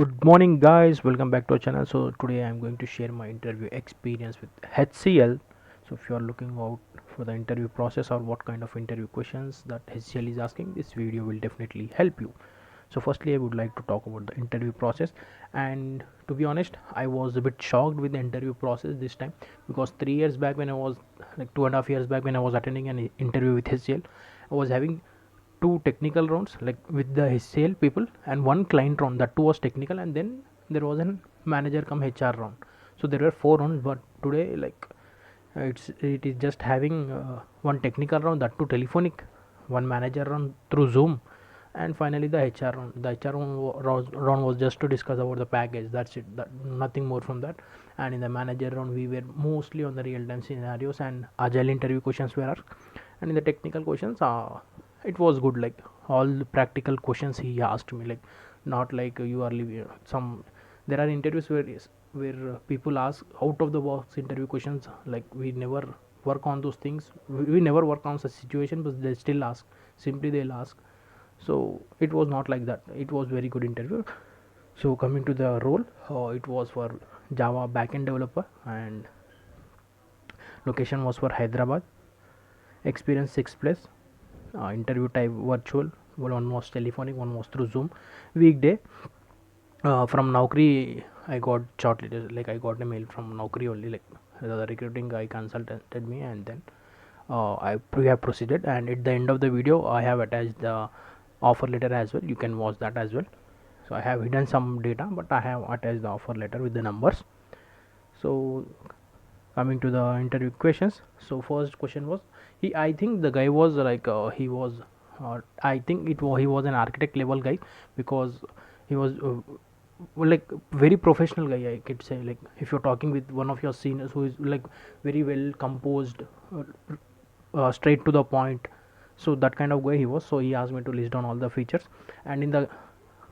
Good morning, guys. Welcome back to our channel. So today I'm going to share my interview experience with HCL. So if you are looking out for the interview process or what kind of interview questions that HCL is asking, this video will definitely help you. So firstly, I would like to talk about the interview process. And to be honest, I was a bit shocked with the interview process this time, because 3 years back, when I was like 2.5 years back, when I was attending an interview with HCL, I was having two technical rounds like with the HCL people and one client round. That two was technical, and then there was an manager come HR round. So there were four rounds, but today it is just having one technical round, that two telephonic, one manager round through Zoom, and finally the HR round. The HR round was just to discuss about the package. That's it. Nothing more from that. And in the manager round, we were mostly on the real time scenarios and agile interview questions were asked. And in the technical questions, it was good. Like all the practical questions he asked me, like not like you are living some. There are interviews where people ask out of the box interview questions. Like we never work on those things. We never work on such situation, but they still ask. Simply they'll ask. So it was not like that. It was very good interview. So coming to the role, it was for Java backend developer, and location was for Hyderabad. Experience 6 plus. Interview type virtual. One was telephonic, one was through Zoom. Weekday. From Naukri, I got shortlisted. Like I got a mail from Naukri only. Like the recruiting guy consulted me, and then we have proceeded. And at the end of the video, I have attached the offer letter as well. You can watch that as well. So I have hidden some data, but I have attached the offer letter with the numbers. So coming to the interview questions, so first question was, I think the guy was like he was I think he was an architect level guy, because he was like very professional guy, I could say. Like if you're talking with one of your seniors who is like very well composed, straight to the point, so that kind of guy he was. So he asked me to list down all the features, and in the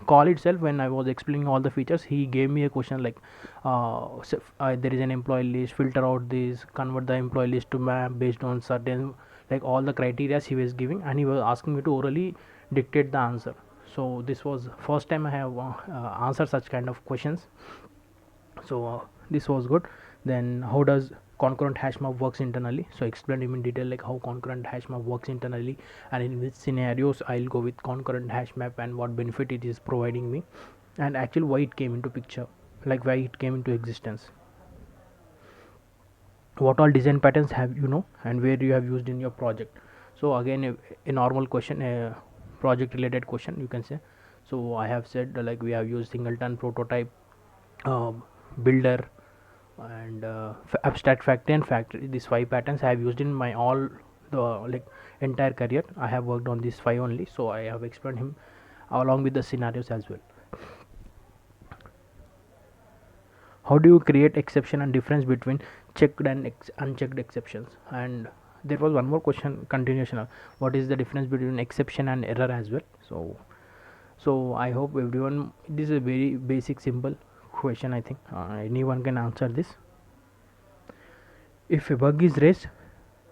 call itself, when I was explaining all the features, he gave me a question like, there is an employee list, filter out this, convert the employee list to map based on certain, like all the criteria he was giving, and he was asking me to orally dictate the answer. So this was first time I have answered such kind of questions. So this was good. Then how does concurrent hash map works internally? So explain him in detail like how concurrent hash map works internally, and in which scenarios I'll go with concurrent hash map, and what benefit it is providing me, and actually why it came into picture, like why it came into existence, what all design patterns have you know, and where you have used in your project. So again, a normal question, a project related question, you can say. So I have said like we have used singleton, prototype, builder, and abstract, factory, and factory. These five patterns I have used in my all the like entire career. I have worked on these five only, so I have explained him along with the scenarios as well. How do you create exception and difference between checked and unchecked exceptions? And there was one more question, continuation of what is the difference between exception and error as well. So I hope everyone, this is a very basic simple question. I think anyone can answer this. If a bug is raised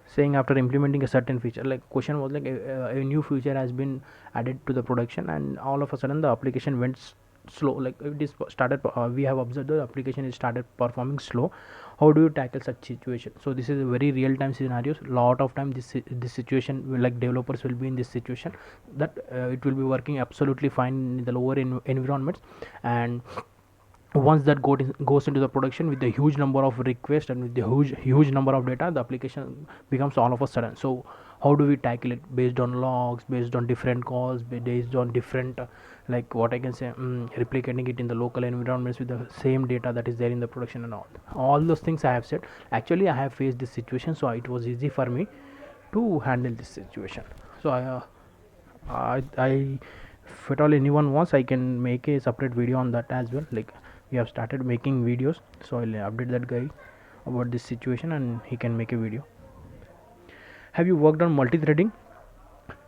saying after implementing a certain feature, like question was like a new feature has been added to the production, and all of a sudden the application went slow, like it is started, we have observed the application is started performing slow. How do you tackle such situation? So this is a very real time scenarios. Lot of time this situation will, like developers will be in this situation, that it will be working absolutely fine in the lower environments, and once that goes into the production with a huge number of requests and with the huge number of data, the application becomes all of a sudden. So how do we tackle it? Based on logs, based on different calls, based on different like what I can say, replicating it in the local environments with the same data that is there in the production, and all those things I have said. Actually I have faced this situation, so it was easy for me to handle this situation. So I if at all anyone wants, I can make a separate video on that as well. Like we have started making videos, so I'll update that guy about this situation and he can make a video. Have you worked on multi-threading?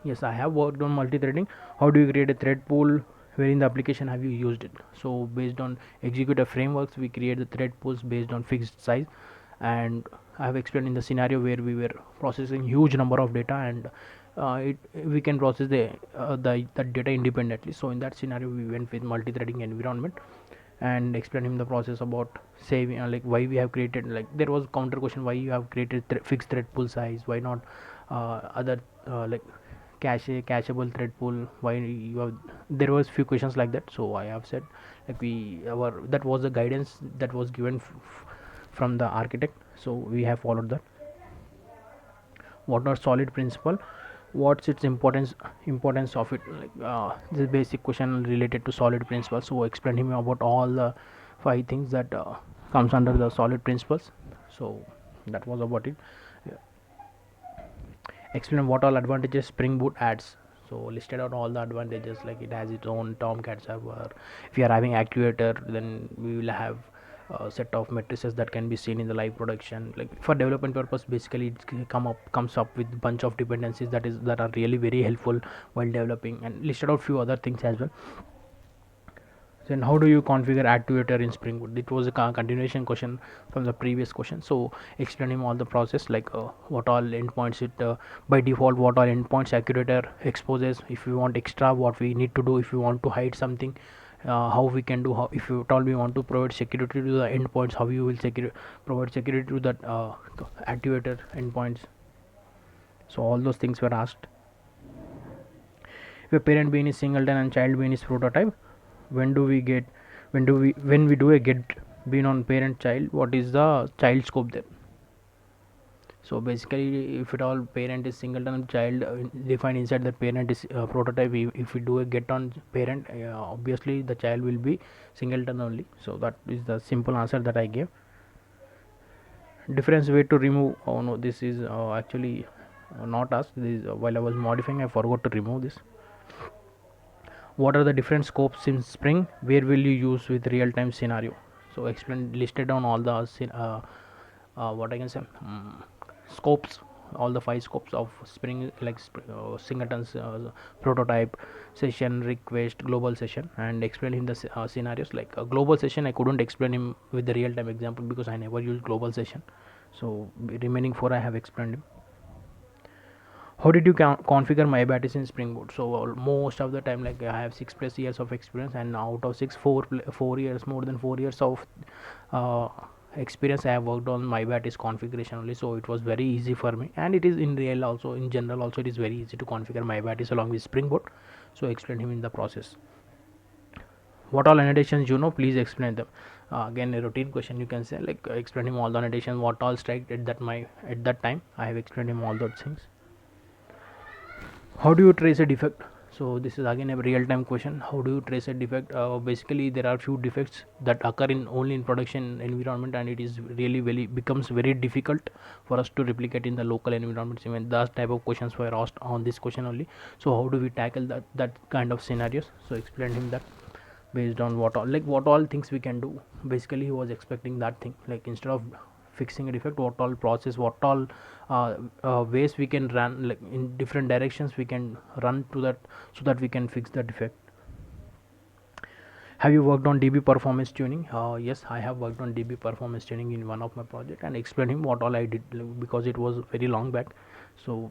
Yes, I have worked on multi-threading. How do you create a thread pool? Where in the application have you used it? So based on executor frameworks, we create the thread pools based on fixed size, and I have explained in the scenario where we were processing huge number of data, and we can process the data independently. So in that scenario we went with multi-threading environment and explain him the process about saving, like why we have created, like there was counter question, why you have created fixed thread pool size, why not other like cacheable thread pool, why you have, there was few questions like that. So I have said, like that was the guidance that was given from the architect, so we have followed that. What are solid principle, what's its importance of it, like this basic question related to solid principles. So explain him about all the 5 things that comes under the solid principles. So that was about it. Explain what all advantages Spring Boot adds. So listed out all the advantages, like it has its own Tomcat server. If you are having actuator, then we will have a set of matrices that can be seen in the live production. Like for development purpose, basically it comes up with bunch of dependencies that are really very helpful while developing, and listed out few other things as well. Then how do you configure actuator in Spring Boot? It was a continuation question from the previous question. So explaining all the process, like what all endpoints it by default, what all endpoints actuator exposes. If we want extra, what we need to do. If we want to hide something, how we can do. How, if you told we want to provide security to the endpoints, how you will provide security to that actuator endpoints. So all those things were asked. If a parent bean is singleton and child bean is prototype, when do we get when we do a get bean on parent child, what is the child scope there? So basically, if at all parent is singleton and child defined inside the parent is prototype, if we do a get on parent, obviously the child will be singleton only. So that is the simple answer that I gave. Difference way to remove, oh no, this is actually not asked. This while I was modifying, I forgot to remove this. What are the different scopes in Spring, where will you use with real-time scenario? So explain, listed down all the what I can say, scopes, all the 5 scopes of Spring, like singletons, prototype, session, request, global session, and explain him the scenarios. Like a global session I couldn't explain him with the real-time example because I never used global session. So remaining 4 I have explained him. How did you configure MyBatis in Spring Boot? So most of the time, like I have 6+ years of experience, and out of 4 years, more than 4 years of uh, experience, I have worked on MyBatis configuration only. So it was very easy for me, and it is in real also, in general also, it is very easy to configure MyBatis along with Spring Boot. So explain him in the process. What all annotations you know, please explain them. Again a routine question, you can say, like explain him all the annotations, what all strike at that time. I have explained him all those things. How do you trace a defect? So this is again a real-time question. How do you trace a defect? Basically there are few defects that occur in only in production environment, and it is really becomes very difficult for us to replicate in the local environments. Even those type of questions were asked on this question only. So how do we tackle that kind of scenarios? So explain him that based on what all things we can do. Basically he was expecting that thing, like instead of fixing a defect, what all process, what all ways we can run, like in different directions we can run to that, so that we can fix the defect. Have you worked on DB performance tuning? Yes, I have worked on DB performance tuning in one of my project, and explain him what all I did, because it was very long back, so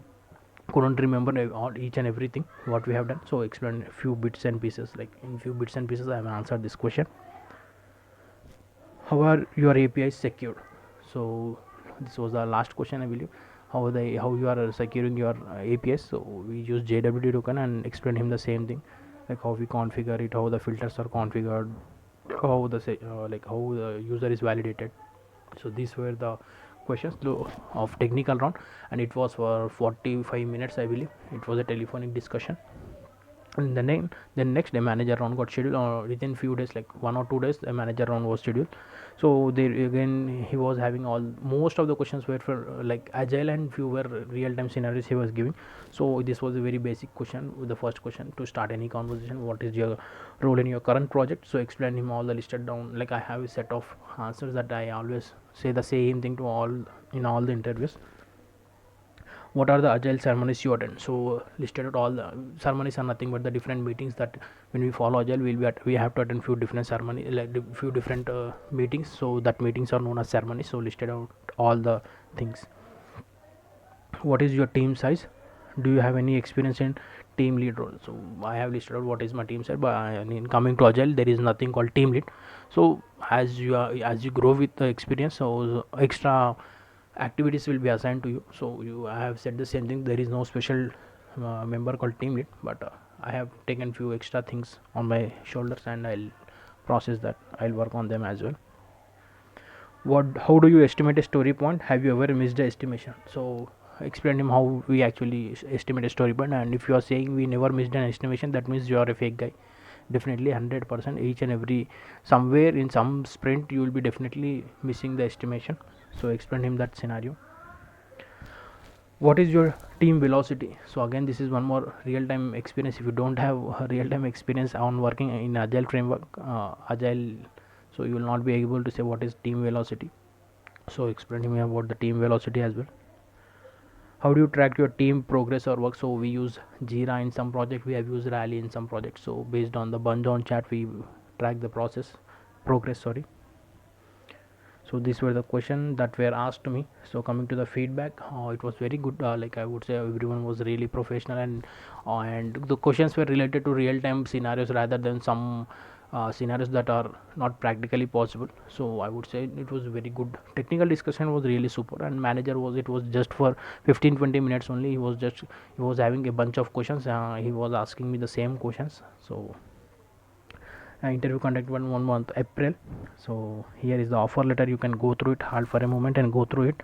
couldn't remember all each and everything what we have done. So explain a few bits and pieces, like in few bits and pieces I have answered this question. How are your APIs secured? So this was the last question, I believe. How you are securing your APIs? So we use JWT token, and explain him the same thing, like how we configure it, how the filters are configured, how how the user is validated. So these were the questions of technical round, and it was for 45 minutes, I believe. It was a telephonic discussion. And then next day manager round got scheduled, or within few days, like 1 or 2 days, a manager round was scheduled. So there again he was having all, most of the questions were for like agile, and few were real time scenarios he was giving. So this was a very basic question, the first question to start any conversation: what is your role in your current project? So explain him all the listed down, like I have a set of answers that I always say the same thing to all in all the interviews. What are the agile ceremonies you attend? So listed out all the ceremonies are nothing but the different meetings that when we follow agile, we have to attend few different ceremonies, like few different meetings. So that meetings are known as ceremonies. So listed out all the things. What is your team size? do you have any experience in team lead role? So I have listed out what is my team set, but in coming to agile there is nothing called team lead. So as you grow with the experience, so extra activities will be assigned to you. So I have said the same thing, there is no special member called team lead, but I have taken few extra things on my shoulders and I'll process that, I'll work on them as well. How do you estimate a story point? Have you ever missed the estimation? So explain him how we actually estimate a story point. And if you are saying we never missed an estimation, that means you are a fake guy. Definitely 100%, each and every, somewhere in some sprint you will be definitely missing the estimation. So explain him that scenario. What is your team velocity? So again, this is one more real time experience. If you don't have a real time experience on working in agile framework, agile, so you will not be able to say what is team velocity. So explain to me about the team velocity as well. How do you track your team progress or work? So we use Jira in some project, we have used Rally in some projects. So based on the bunch on chat, we track the progress, sorry. So these were the questions that were asked to me. So coming to the feedback, it was very good. Like I would say, everyone was really professional, and the questions were related to real time scenarios rather than some scenarios that are not practically possible. So I would say it was very good. Technical discussion was really super, and manager was, it was just for 15-20 minutes only. He was having a bunch of questions. He was asking me the same questions. So interview conducted one month April. So here is the offer letter, you can go through it, hold for a moment and go through it,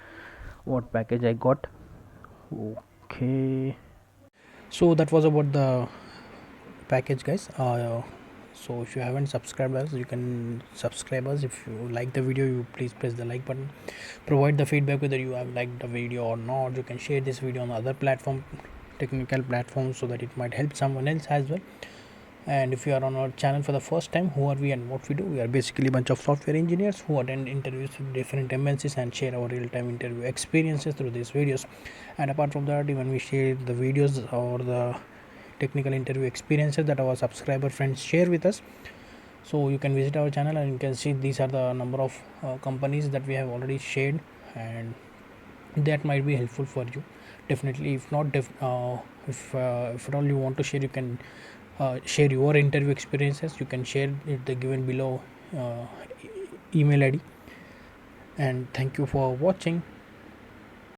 what package I got. Okay, so that was about the package, guys. So if you haven't subscribed us, you can subscribe us. If you like the video, you please press the like button, provide the feedback whether you have liked the video or not. You can share this video on other platform, technical platforms, so that it might help someone else as well. And if you are on our channel for the first time, who are we and what we do? We are basically a bunch of software engineers who attend interviews with different MNCs and share our real-time interview experiences through these videos. And apart from that, even we share the videos or the technical interview experiences that our subscriber friends share with us. So you can visit our channel and you can see these are the number of companies that we have already shared, and that might be helpful for you. Definitely, if not, if at all you want to share, you can share your interview experiences. You can share it the given below email ID. And thank you for watching.